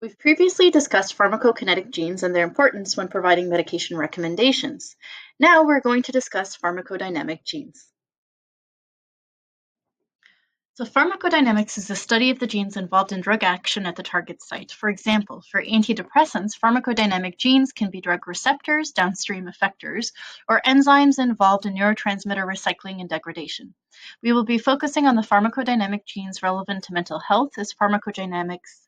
We've previously discussed pharmacokinetic genes and their importance when providing medication recommendations. Now we're going to discuss pharmacodynamic genes. So pharmacodynamics is the study of the genes involved in drug action at the target site. For example, for antidepressants, pharmacodynamic genes can be drug receptors, downstream effectors, or enzymes involved in neurotransmitter recycling and degradation. We will be focusing on the pharmacodynamic genes relevant to mental health, as pharmacodynamics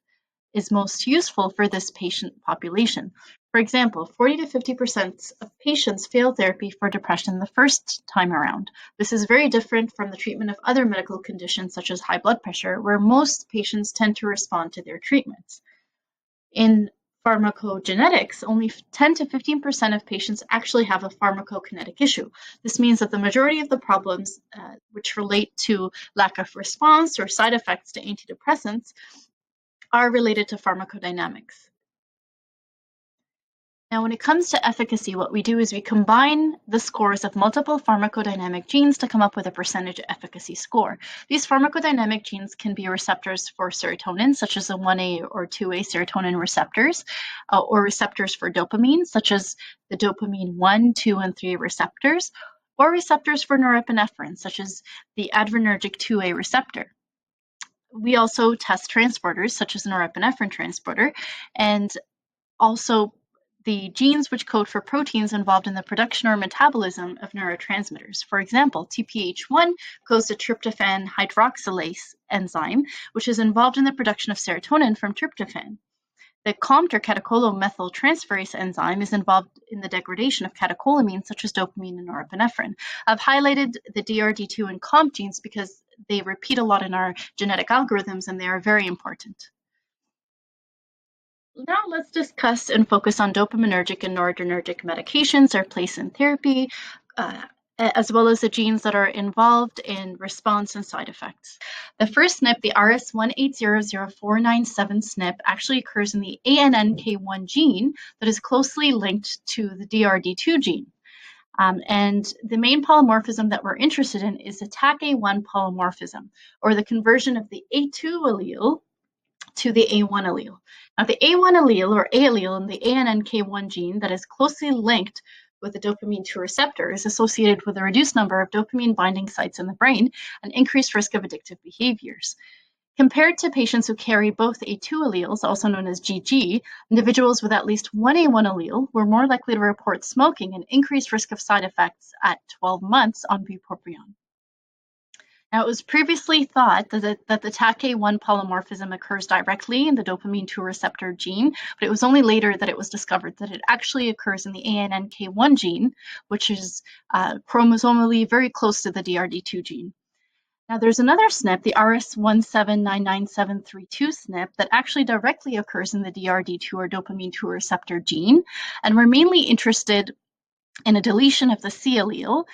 is most useful for this patient population. For example, 40 to 50% of patients fail therapy for depression the first time around. This is very different from the treatment of other medical conditions such as high blood pressure, where most patients tend to respond to their treatments. In pharmacogenetics, only 10 to 15% of patients actually have a pharmacokinetic issue. This means that the majority of the problems which relate to lack of response or side effects to antidepressants are related to pharmacodynamics. Now, when it comes to efficacy, what we do is we combine the scores of multiple pharmacodynamic genes to come up with a percentage efficacy score. These pharmacodynamic genes can be receptors for serotonin, such as the 1A or 2A serotonin receptors, or receptors for dopamine, such as the dopamine 1, 2, and 3 receptors, or receptors for norepinephrine, such as the adrenergic 2A receptor. We also test transporters, such as norepinephrine transporter, and also the genes which code for proteins involved in the production or metabolism of neurotransmitters. For example, TPH1 codes the tryptophan hydroxylase enzyme, which is involved in the production of serotonin from tryptophan. The COMT or catechol-methyltransferase enzyme is involved in the degradation of catecholamines such as dopamine and norepinephrine. I've highlighted the DRD2 and COMT genes because they repeat a lot in our genetic algorithms and they are very important. Now let's discuss and focus on dopaminergic and noradrenergic medications, their place in therapy, as well as the genes that are involved in response and side effects. The first SNP, the RS1800497 SNP, actually occurs in the ANNK1 gene that is closely linked to the DRD2 gene. And the main polymorphism that we're interested in is the TACA1 polymorphism, or the conversion of the A2 allele to the A1 allele. Now, the A1 allele or A allele in the ANNK1 gene that is closely linked with the dopamine 2 receptor is associated with a reduced number of dopamine binding sites in the brain and increased risk of addictive behaviors. Compared to patients who carry both A2 alleles, also known as GG, individuals with at least one A1 allele were more likely to report smoking and increased risk of side effects at 12 months on bupropion. Now, it was previously thought that the TACA1 polymorphism occurs directly in the dopamine 2 receptor gene, but it was only later that it was discovered that it actually occurs in the ANNK1 gene, which is chromosomally very close to the DRD2 gene. Now, there's another SNP, the RS1799732 SNP, that actually directly occurs in the DRD2 or dopamine 2 receptor gene, and we're mainly interested in a deletion of the C allele,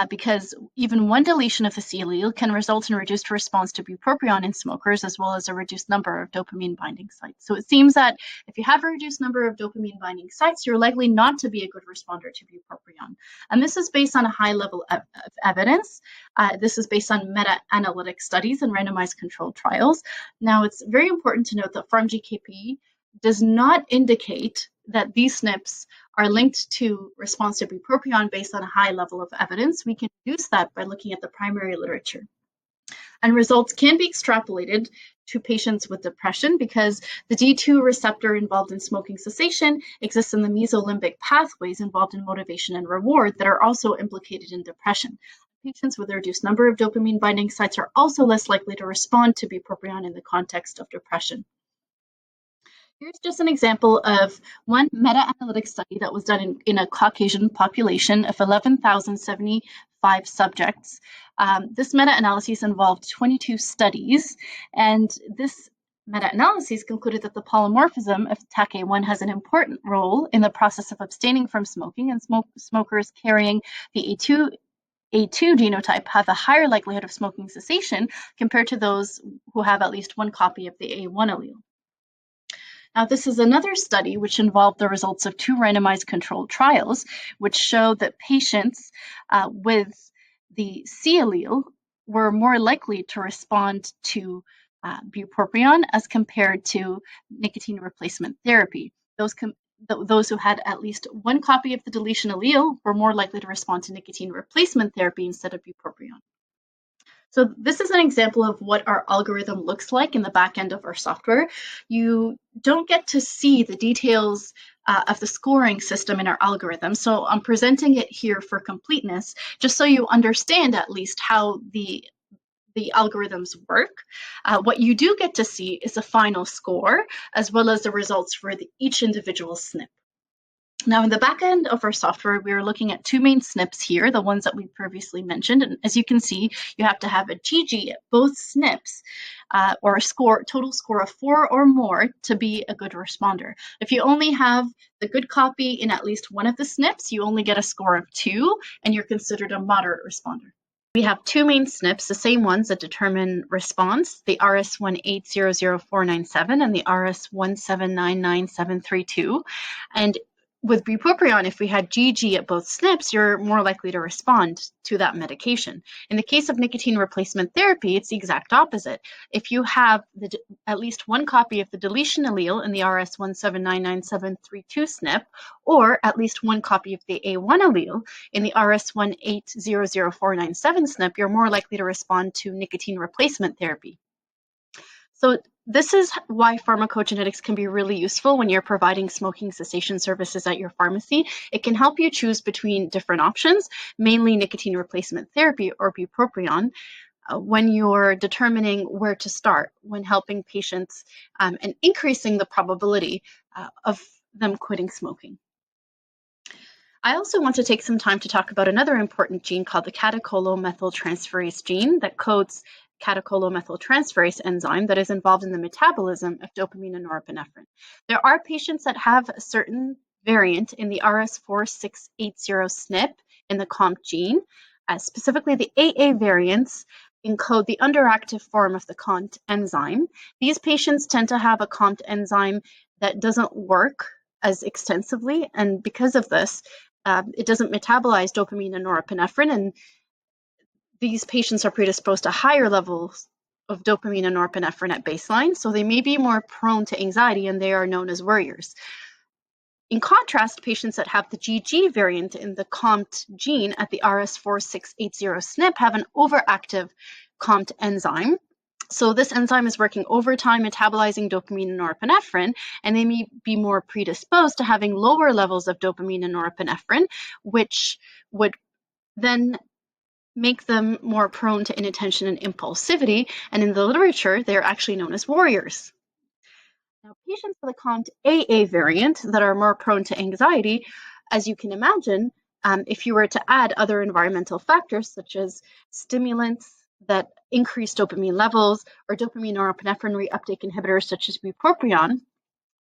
because even one deletion of the C allele can result in reduced response to bupropion in smokers, as well as a reduced number of dopamine binding sites. So it seems that if you have a reduced number of dopamine binding sites, you're likely not to be a good responder to bupropion. And this is based on a high level of evidence. This is based on meta-analytic studies and randomized controlled trials. Now, it's very important to note that PharmGKP does not indicate that these SNPs are linked to response to bupropion based on a high level of evidence. We can deduce that by looking at the primary literature. And results can be extrapolated to patients with depression because the D2 receptor involved in smoking cessation exists in the mesolimbic pathways involved in motivation and reward that are also implicated in depression. Patients with a reduced number of dopamine binding sites are also less likely to respond to bupropion in the context of depression. Here's just an example of one meta-analytic study that was done in a Caucasian population of 11,075 subjects. This meta-analysis involved 22 studies, and this meta-analysis concluded that the polymorphism of TACA1 has an important role in the process of abstaining from smoking, and smokers carrying the A2 genotype have a higher likelihood of smoking cessation compared to those who have at least one copy of the A1 allele. Now, this is another study which involved the results of 2 randomized controlled trials, which showed that patients with the C allele were more likely to respond to bupropion as compared to nicotine replacement therapy. Those who had at least one copy of the deletion allele were more likely to respond to nicotine replacement therapy instead of bupropion. So this is an example of what our algorithm looks like in the back end of our software. You don't get to see the details of the scoring system in our algorithm. So I'm presenting it here for completeness, just so you understand at least how the algorithms work. What you do get to see is a final score, as well as the results for each individual SNP. Now, in the back end of our software, we are looking at two main SNPs here, the ones that we previously mentioned. And as you can see, you have to have a GG at both SNPs or a total score of 4 or more to be a good responder. If you only have the good copy in at least one of the SNPs, you only get a score of 2, and you're considered a moderate responder. We have two main SNPs, the same ones that determine response, the RS1800497 and the RS1799732. And with bupropion, if we had GG at both SNPs, you're more likely to respond to that medication. In the case of nicotine replacement therapy, it's the exact opposite. If you have at least one copy of the deletion allele in the RS1799732 SNP, or at least one copy of the A1 allele in the RS1800497 SNP, you're more likely to respond to nicotine replacement therapy. So this is why pharmacogenetics can be really useful when you're providing smoking cessation services at your pharmacy. It can help you choose between different options, mainly nicotine replacement therapy or bupropion, when you're determining where to start when helping patients and increasing the probability of them quitting smoking. I also want to take some time to talk about another important gene called the catecholomethyltransferase gene that codes catecholomethyltransferase enzyme that is involved in the metabolism of dopamine and norepinephrine. There are patients that have a certain variant in the RS4680 SNP in the COMT gene. Specifically, the AA variants encode the underactive form of the COMT enzyme. These patients tend to have a COMT enzyme that doesn't work as extensively, and because of this, it doesn't metabolize dopamine and norepinephrine, and these patients are predisposed to higher levels of dopamine and norepinephrine at baseline, so they may be more prone to anxiety, and they are known as worriers. In contrast, patients that have the GG variant in the COMT gene at the RS4680 SNP have an overactive COMT enzyme. So this enzyme is working overtime, metabolizing dopamine and norepinephrine, and they may be more predisposed to having lower levels of dopamine and norepinephrine, which would then make them more prone to inattention and impulsivity. And in the literature, they're actually known as worriers. Now, patients with a COMT AA variant that are more prone to anxiety, as you can imagine, if you were to add other environmental factors such as stimulants that increase dopamine levels or dopamine norepinephrine reuptake inhibitors such as bupropion,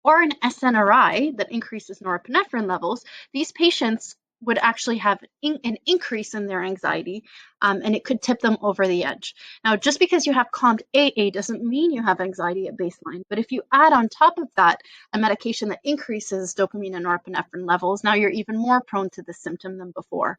or an SNRI that increases norepinephrine levels, these patients would actually have an increase in their anxiety, and it could tip them over the edge. Now, just because you have COMT AA doesn't mean you have anxiety at baseline, but if you add on top of that a medication that increases dopamine and norepinephrine levels, now you're even more prone to this symptom than before.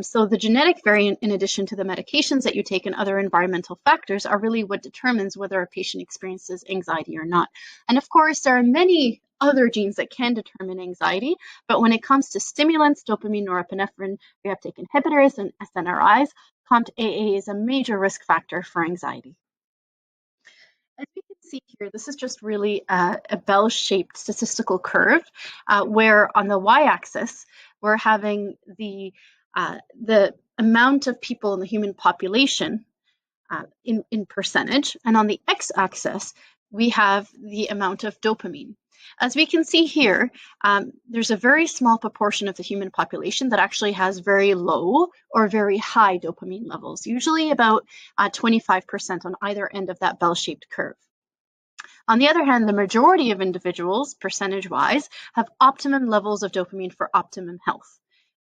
So the genetic variant, in addition to the medications that you take and other environmental factors, are really what determines whether a patient experiences anxiety or not. And of course, there are many other genes that can determine anxiety, but when it comes to stimulants, dopamine, norepinephrine reuptake inhibitors, and SNRIs, COMT AA is a major risk factor for anxiety. As you can see here, this is just really a bell-shaped statistical curve where on the y-axis, we're having the amount of people in the human population in percentage, and on the x-axis, we have the amount of dopamine. As we can see here, there's a very small proportion of the human population that actually has very low or very high dopamine levels, usually about 25% on either end of that bell-shaped curve. On the other hand, the majority of individuals, percentage-wise, have optimum levels of dopamine for optimum health,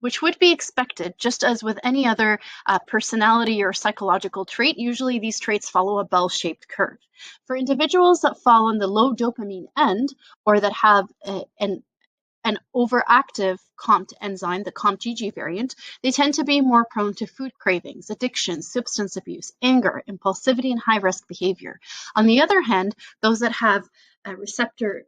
which would be expected. Just as with any other personality or psychological trait, usually these traits follow a bell-shaped curve. For individuals that fall on the low dopamine end, or that have an overactive COMT enzyme, the COMT-GG variant, they tend to be more prone to food cravings, addiction, substance abuse, anger, impulsivity, and high-risk behavior. On the other hand, those that have a receptor,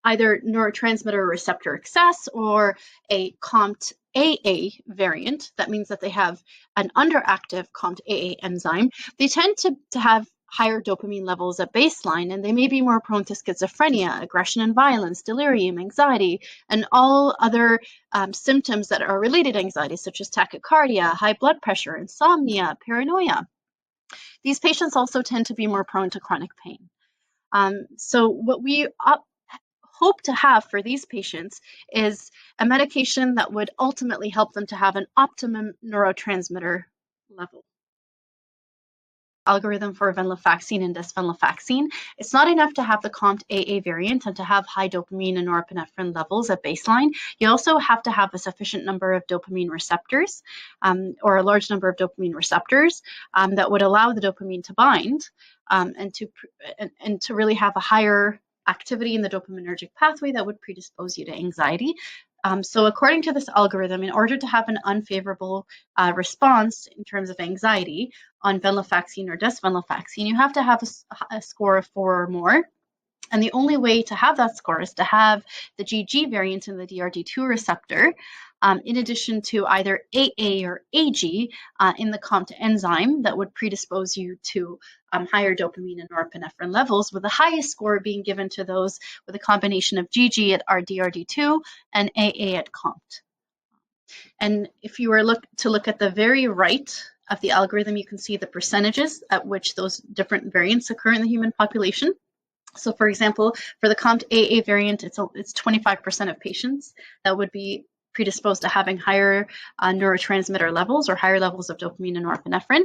either neurotransmitter receptor excess or a COMT-AA variant, that means that they have an underactive COMT-AA enzyme, they tend to have higher dopamine levels at baseline, and they may be more prone to schizophrenia, aggression and violence, delirium, anxiety, and all other symptoms that are related to anxiety, such as tachycardia, high blood pressure, insomnia, paranoia. These patients also tend to be more prone to chronic pain. So what we hope to have for these patients is a medication that would ultimately help them to have an optimum neurotransmitter level. Algorithm for venlafaxine and desvenlafaxine. It's not enough to have the COMT-AA variant and to have high dopamine and norepinephrine levels at baseline. You also have to have a sufficient number of dopamine receptors, or a large number of dopamine receptors that would allow the dopamine to bind and to really have a higher activity in the dopaminergic pathway that would predispose you to anxiety. So according to this algorithm, in order to have an unfavorable response in terms of anxiety on venlafaxine or desvenlafaxine, you have to have a score of 4 or more. And the only way to have that score is to have the GG variant in the DRD2 receptor, in addition to either AA or AG in the COMT enzyme that would predispose you to higher dopamine and norepinephrine levels, with the highest score being given to those with a combination of GG at our DRD2 and AA at COMT. And if you were to look at the very right of the algorithm, you can see the percentages at which those different variants occur in the human population. So for example, for the COMT-AA variant, it's 25% of patients that would be predisposed to having higher neurotransmitter levels or higher levels of dopamine and norepinephrine.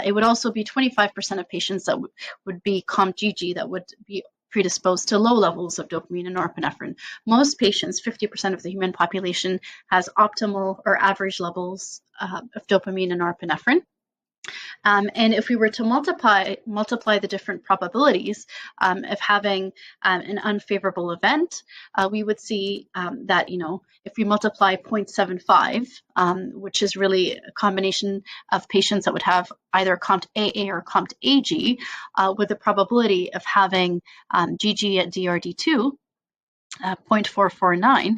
It would also be 25% of patients that would be COMT-GG that would be predisposed to low levels of dopamine and norepinephrine. Most patients, 50% of the human population, has optimal or average levels of dopamine and norepinephrine. And if we were to multiply the different probabilities of having an unfavorable event, we would see that, if we multiply 0.75, which is really a combination of patients that would have either COMT-AA or COMT-AG, with the probability of having GG at DRD2, 0.449,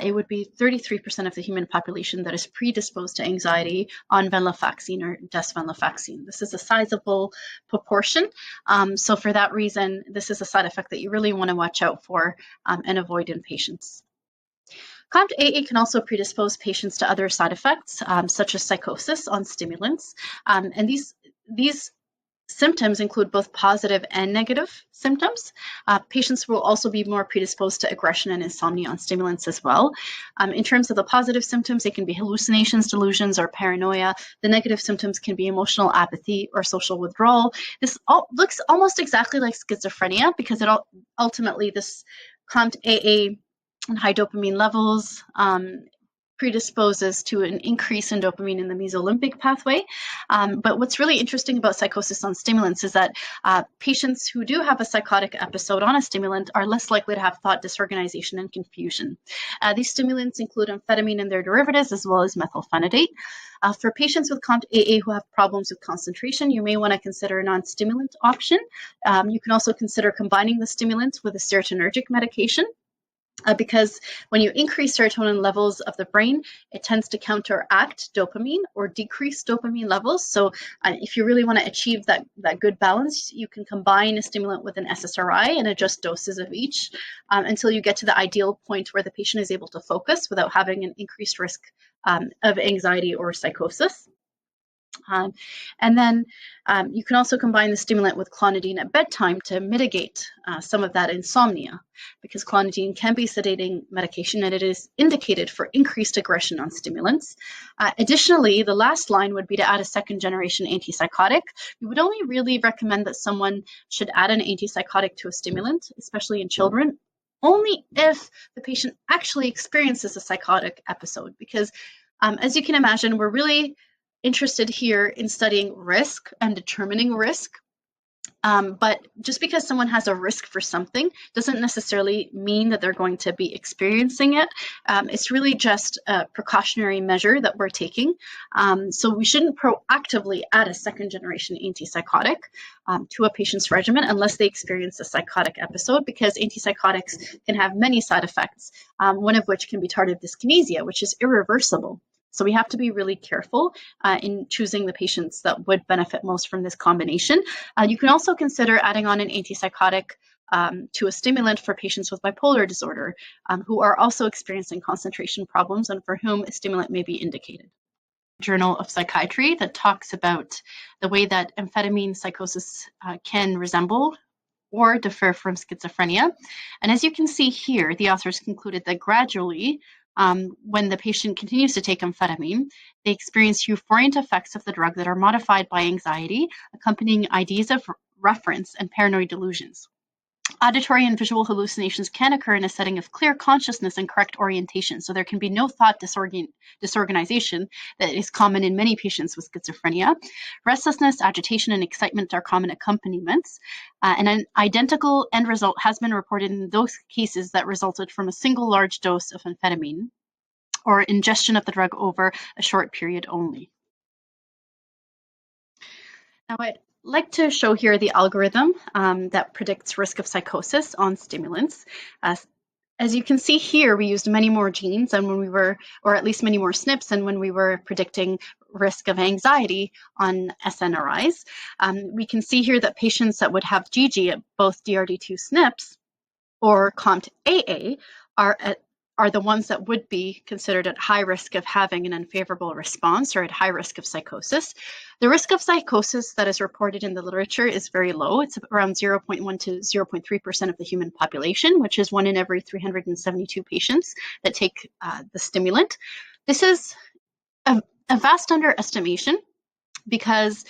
it would be 33% of the human population that is predisposed to anxiety on venlafaxine or desvenlafaxine. This is a sizable proportion. So for that reason, this is a side effect that you really want to watch out for and avoid in patients. COMT-AA can also predispose patients to other side effects, such as psychosis on stimulants. And these symptoms include both positive and negative symptoms. Patients will also be more predisposed to aggression and insomnia on stimulants as well. In terms of the positive symptoms, it can be hallucinations, delusions, or paranoia. The negative symptoms can be emotional apathy or social withdrawal. This looks almost exactly like schizophrenia because ultimately this COMT-AA and high dopamine levels predisposes to an increase in dopamine in the mesolimbic pathway. But what's really interesting about psychosis on stimulants is that patients who do have a psychotic episode on a stimulant are less likely to have thought disorganization and confusion. These stimulants include amphetamine and their derivatives, as well as methylphenidate. For patients with COMT-AA who have problems with concentration, you may want to consider a non-stimulant option. You can also consider combining the stimulants with a serotonergic medication. Because when you increase serotonin levels of the brain, it tends to counteract dopamine or decrease dopamine levels. So if you really want to achieve that good balance, you can combine a stimulant with an SSRI and adjust doses of each until you get to the ideal point where the patient is able to focus without having an increased risk of anxiety or psychosis. And then you can also combine the stimulant with clonidine at bedtime to mitigate some of that insomnia, because clonidine can be sedating medication and it is indicated for increased aggression on stimulants. Additionally, the last line would be to add a second-generation antipsychotic. We would only really recommend that someone should add an antipsychotic to a stimulant, especially in children, only if the patient actually experiences a psychotic episode, because as you can imagine, we're really interested here in studying risk and determining risk. But just because someone has a risk for something doesn't necessarily mean that they're going to be experiencing it. It's really just a precautionary measure that we're taking. So we shouldn't proactively add a second-generation antipsychotic to a patient's regimen unless they experience a psychotic episode, because antipsychotics can have many side effects, one of which can be tardive dyskinesia, which is irreversible. So we have to be really careful in choosing the patients that would benefit most from this combination. You can also consider adding on an antipsychotic to a stimulant for patients with bipolar disorder who are also experiencing concentration problems and for whom a stimulant may be indicated. Journal of Psychiatry that talks about the way that amphetamine psychosis can resemble or differ from schizophrenia. And as you can see here, the authors concluded that gradually, when the patient continues to take amphetamine, they experience euphoriant effects of the drug that are modified by anxiety, accompanying ideas of reference and paranoid delusions. Auditory and visual hallucinations can occur in a setting of clear consciousness and correct orientation. So there can be no thought disorganization that is common in many patients with schizophrenia. Restlessness, agitation, and excitement are common accompaniments. And an identical end result has been reported in those cases that resulted from a single large dose of amphetamine or ingestion of the drug over a short period only. Now, I'd like to show here the algorithm that predicts risk of psychosis on stimulants. As you can see here, we used many more genes than when we were, or at least many more SNPs than when we were predicting risk of anxiety on SNRIs. We can see here that patients that would have GG at both DRD2 SNPs or COMT AA are the ones that would be considered at high risk of having an unfavorable response or at high risk of psychosis. The risk of psychosis that is reported in the literature is very low. It's around 0.1 to 0.3% of the human population, which is 1 in every 372 patients that take the stimulant. This is a vast underestimation because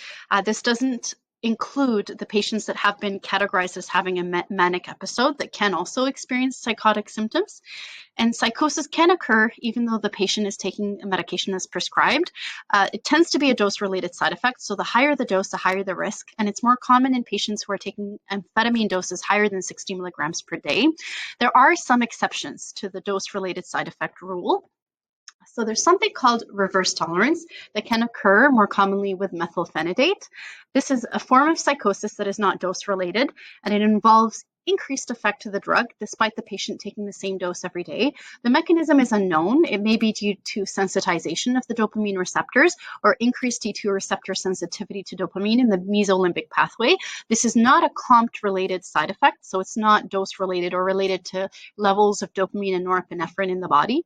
this doesn't include the patients that have been categorized as having a manic episode that can also experience psychotic symptoms. And psychosis can occur even though the patient is taking a medication as prescribed. It tends to be a dose-related side effect, so the higher the dose, the higher the risk, and it's more common in patients who are taking amphetamine doses higher than 60 milligrams per day. There are some exceptions to the dose-related side effect rule. So there's something called reverse tolerance that can occur more commonly with methylphenidate. This is a form of psychosis that is not dose-related, and it involves increased effect to the drug despite the patient taking the same dose every day. The mechanism is unknown. It may be due to sensitization of the dopamine receptors or increased D2 receptor sensitivity to dopamine in the mesolimbic pathway. This is not a COMT-related side effect, so it's not dose-related or related to levels of dopamine and norepinephrine in the body,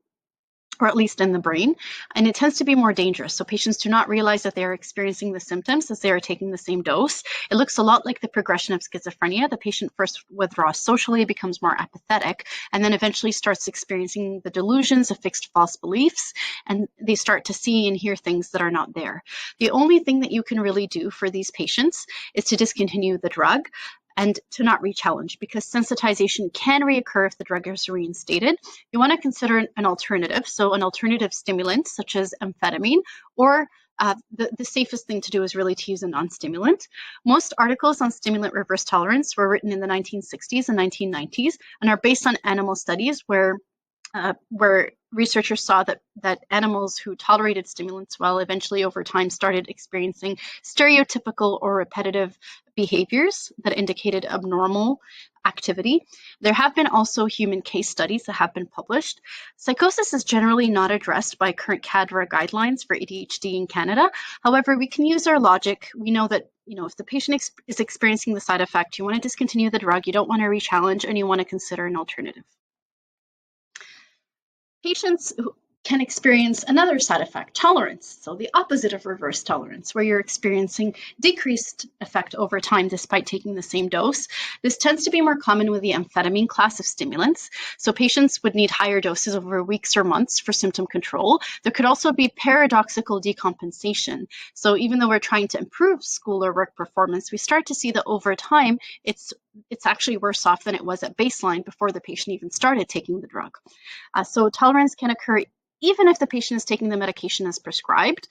or at least in the brain, and it tends to be more dangerous. So patients do not realize that they are experiencing the symptoms as they are taking the same dose. It looks a lot like the progression of schizophrenia. The patient first withdraws socially, becomes more apathetic, and then eventually starts experiencing the delusions of fixed false beliefs, and they start to see and hear things that are not there. The only thing that you can really do for these patients is to discontinue the drug and to not re-challenge, because sensitization can reoccur if the drug is reinstated. You want to consider an alternative, so an alternative stimulant such as amphetamine, or the safest thing to do is really to use a non-stimulant. Most articles on stimulant reverse tolerance were written in the 1960s and 1990s and are based on animal studies where researchers saw that animals who tolerated stimulants well eventually over time started experiencing stereotypical or repetitive behaviors that indicated abnormal activity. There have been also human case studies that have been published. Psychosis is generally not addressed by current CADRA guidelines for ADHD in Canada. However, we can use our logic. We know that if the patient is experiencing the side effect, you want to discontinue the drug, you don't want to re-challenge, and you want to consider an alternative. Patients can experience another side effect, tolerance. So the opposite of reverse tolerance, where you're experiencing decreased effect over time despite taking the same dose. This tends to be more common with the amphetamine class of stimulants. So patients would need higher doses over weeks or months for symptom control. There could also be paradoxical decompensation. So even though we're trying to improve school or work performance, we start to see that over time, it's it's actually worse off than it was at baseline before the patient even started taking the drug. So tolerance can occur even if the patient is taking the medication as prescribed.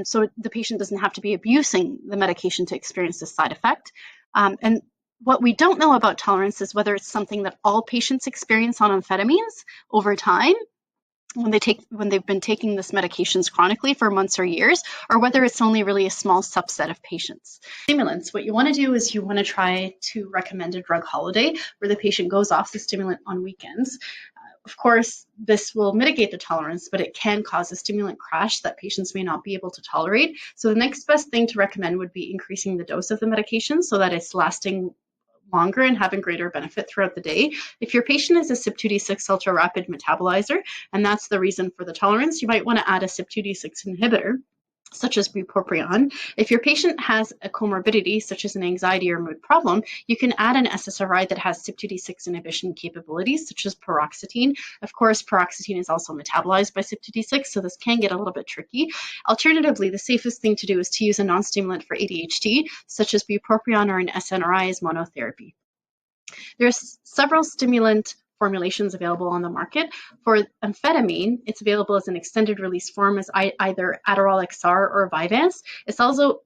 So the patient doesn't have to be abusing the medication to experience this side effect. And what we don't know about tolerance is whether it's something that all patients experience on amphetamines over time, when they've been taking this medications chronically for months or years, or whether it's only really a small subset of patients. Stimulants, what you want to do is you want to try to recommend a drug holiday where the patient goes off the stimulant on weekends. Of course, this will mitigate the tolerance, but it can cause a stimulant crash that patients may not be able to tolerate. So the next best thing to recommend would be increasing the dose of the medication so that it's lasting longer and having greater benefit throughout the day. If your patient is a CYP2D6 ultra rapid metabolizer, and that's the reason for the tolerance, you might want to add a CYP2D6 inhibitor, such as bupropion. If your patient has a comorbidity, such as an anxiety or mood problem, you can add an SSRI that has CYP2D6 inhibition capabilities, such as paroxetine. Of course, paroxetine is also metabolized by CYP2D6, so this can get a little bit tricky. Alternatively, the safest thing to do is to use a non-stimulant for ADHD, such as bupropion or an SNRI as monotherapy. There's several stimulant formulations available on the market. For amphetamine, it's available as an extended release form as either Adderall XR or Vyvanse. It's also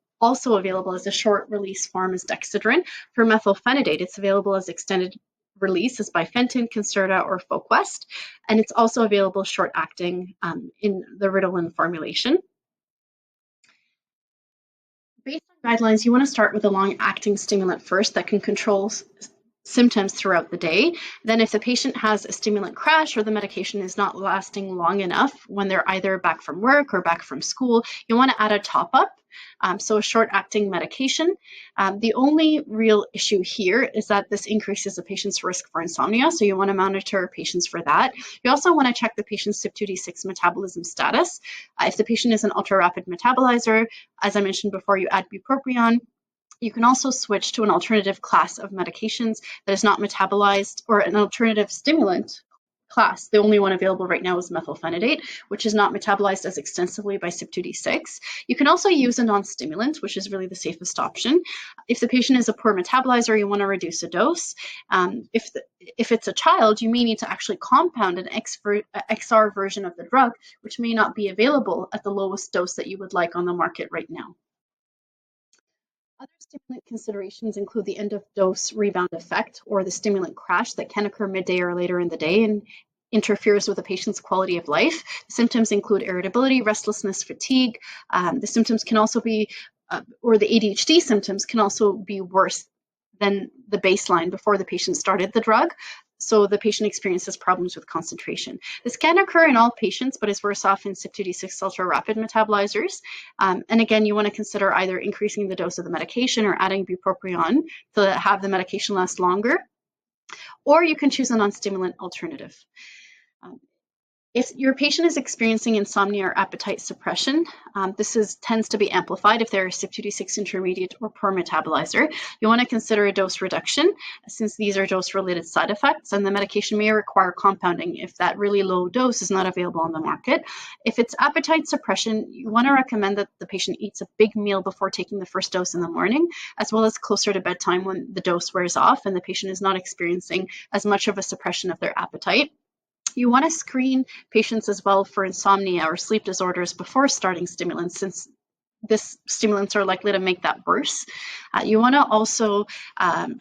available as a short release form as Dexedrine. For methylphenidate, it's available as extended release as Bifenton, Concerta, or Foquest. And it's also available short-acting in the Ritalin formulation. Based on guidelines, you want to start with a long-acting stimulant first that can control symptoms throughout the day. Then if the patient has a stimulant crash or the medication is not lasting long enough when they're either back from work or back from school, you want to add a top-up, so a short-acting medication. The only real issue here is that this increases the patient's risk for insomnia, so you want to monitor patients for that. You also want to check the patient's CYP2D6 metabolism status. If the patient is an ultra-rapid metabolizer, as I mentioned before, you add bupropion. You can also switch to an alternative class of medications that is not metabolized, or an alternative stimulant class. The only one available right now is methylphenidate, which is not metabolized as extensively by CYP2D6. You can also use a non-stimulant, which is really the safest option. If the patient is a poor metabolizer, you want to reduce a dose. If it's a child, you may need to actually compound an XR version of the drug, which may not be available at the lowest dose that you would like on the market right now. Other stimulant considerations include the end-of-dose rebound effect, or the stimulant crash that can occur midday or later in the day and interferes with the patient's quality of life. Symptoms include irritability, restlessness, fatigue. The symptoms can also be, or the ADHD symptoms can also be worse than the baseline before the patient started the drug. So the patient experiences problems with concentration. This can occur in all patients, but is worse off in CYP2D6 ultra-rapid metabolizers. And again, you want to consider either increasing the dose of the medication or adding bupropion to have the medication last longer, or you can choose a non-stimulant alternative. If your patient is experiencing insomnia or appetite suppression, this tends to be amplified if they're a CYP2D6 intermediate or poor metabolizer. You want to consider a dose reduction, since these are dose-related side effects, and the medication may require compounding if that really low dose is not available on the market. If it's appetite suppression, you want to recommend that the patient eats a big meal before taking the first dose in the morning, as well as closer to bedtime when the dose wears off and the patient is not experiencing as much of a suppression of their appetite. You want to screen patients as well for insomnia or sleep disorders before starting stimulants, since stimulants are likely to make that worse. You want to also,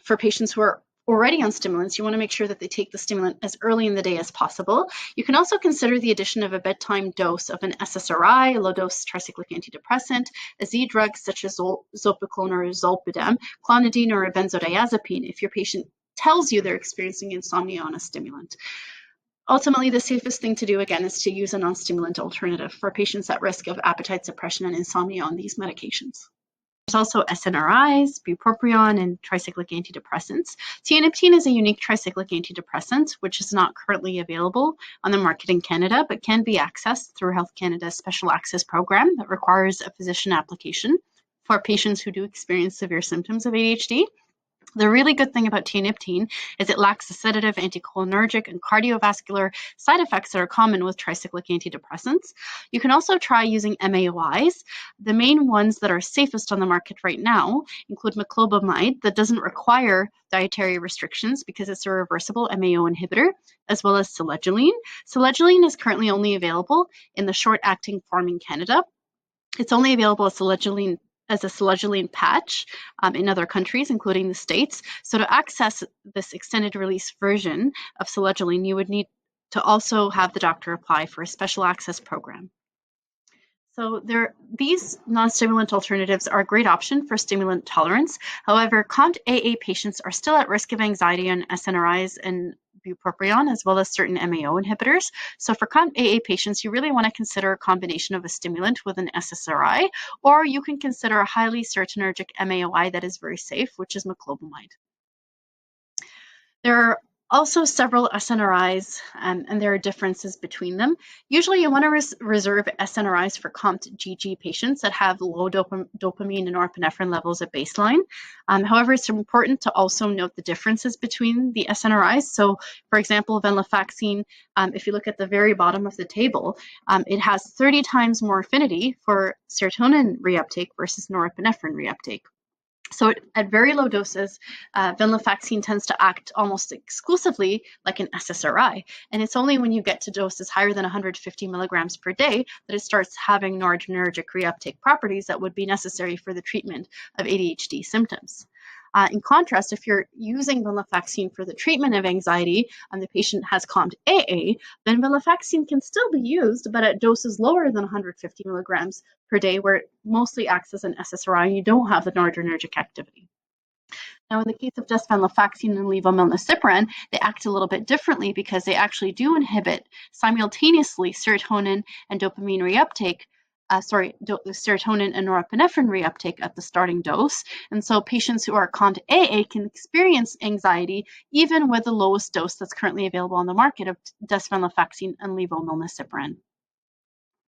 for patients who are already on stimulants, you want to make sure that they take the stimulant as early in the day as possible. You can also consider the addition of a bedtime dose of an SSRI, a low-dose tricyclic antidepressant, a Z drug such as zolpidem or zolpidem, clonidine, or a benzodiazepine if your patient tells you they're experiencing insomnia on a stimulant. Ultimately, the safest thing to do, again, is to use a non-stimulant alternative for patients at risk of appetite suppression and insomnia on these medications. There's also SNRIs, bupropion, and tricyclic antidepressants. Tianeptine is a unique tricyclic antidepressant, which is not currently available on the market in Canada, but can be accessed through Health Canada's Special Access Program that requires a physician application for patients who do experience severe symptoms of ADHD. The really good thing about tianeptine is it lacks the sedative, anticholinergic, and cardiovascular side effects that are common with tricyclic antidepressants. You can also try using MAOIs. The main ones that are safest on the market right now include meclobamide, that doesn't require dietary restrictions because it's a reversible MAO inhibitor, as well as selegiline. Selegiline is currently only available in the short-acting form in Canada. It's only available as a selegiline patch in other countries, including the States. So to access this extended release version of selegiline, you would need to also have the doctor apply for a special access program. So these non-stimulant alternatives are a great option for stimulant tolerance. However, COMT AA patients are still at risk of anxiety on SNRIs and bupropion, as well as certain MAO inhibitors. So for COMT AA patients, you really want to consider a combination of a stimulant with an SSRI, or you can consider a highly serotonergic MAOI that is very safe, which is meclobamide. There are also several SNRIs, and there are differences between them. Usually you want to reserve SNRIs for COMT GG patients that have low dopamine and norepinephrine levels at baseline. However, it's important to also note the differences between the SNRIs. So, for example, venlafaxine, if you look at the very bottom of the table, it has 30 times more affinity for serotonin reuptake versus norepinephrine reuptake. So at very low doses, venlafaxine tends to act almost exclusively like an SSRI. And it's only when you get to doses higher than 150 milligrams per day that it starts having noradrenergic reuptake properties that would be necessary for the treatment of ADHD symptoms. In contrast, if you're using venlafaxine for the treatment of anxiety and the patient has COMT AA, then venlafaxine can still be used, but at doses lower than 150 milligrams per day, where it mostly acts as an SSRI and you don't have the noradrenergic activity. Now, in the case of just venlafaxine and levomilnacipran, they act a little bit differently because they actually do inhibit simultaneously serotonin and dopamine reuptake, serotonin and norepinephrine reuptake at the starting dose. And so patients who are COMT AA can experience anxiety even with the lowest dose that's currently available on the market of desvenlafaxine and levomilnacipran.